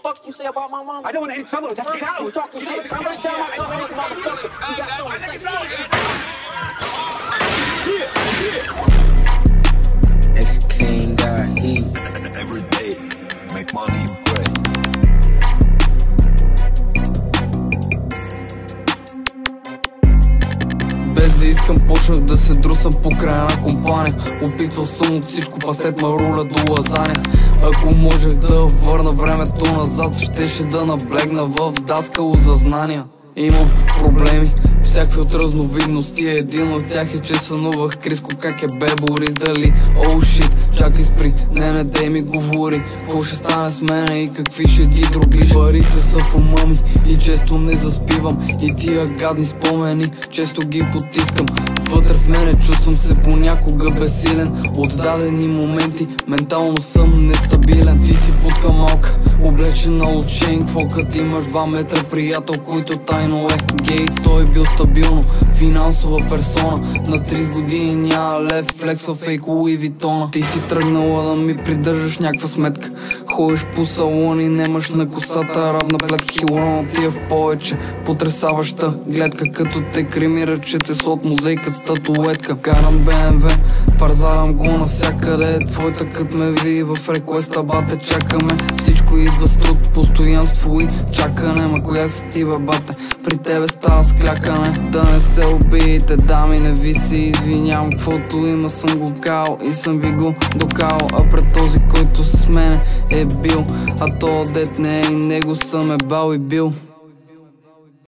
fuck you say about my mom? I don't want any trouble. Just get out. You talking shit. I'm gonna tell my company, motherfucker. You got something to say. X-King got heat. Every day, make money and pray. Без да искам почнах да се друсам по края на компания. Опитвал съм от всичко, пастет ма руля до лазаня. Ако можех да върна времето назад, щеше да наблегна в даскало за знания. Имам проблеми, всякакви от разновидности. Един от тях е, че сънувах Криско как е бе Борис. Дали, оу шит, чакай спри, не дей ми говори какво ще стане с мене и какви ще ги дробиш. Парите са в ума ми и често не заспивам, и тия гадни спомени често ги потискам. Вътре в мене чувствам се понякога безсилен. От дадени моменти ментално съм нестабилен. Ти си путка малка, облечена от шейн. Кво като имаш 2 метра приятел, който тайно е гей. Той бил стабилно финансова персона. На 30 години няма лев, флексва фейк Луи Витона. Ти си тръгнала да ми придържаш някаква сметка. Ходиш по салони, немаш на косата равна плетка. Хилона ти е в повече потресаваща гледка, като те кремира, че те са от музейка с татуетка. Карам БМВ, парзарам го навсякъде. Твоята кът ме ви в реквеста, бате, чакаме. Всичко идва с труд, постоянство и чакане. Ма коя си ти, бе, бате? При тебе става склякане. Да не се обидите, дами, не ви се извинявам. Каквото има съм го кал и съм ви го докал. А пред този, който с мене е бил, а то дет не е, и него съм е бал и бил.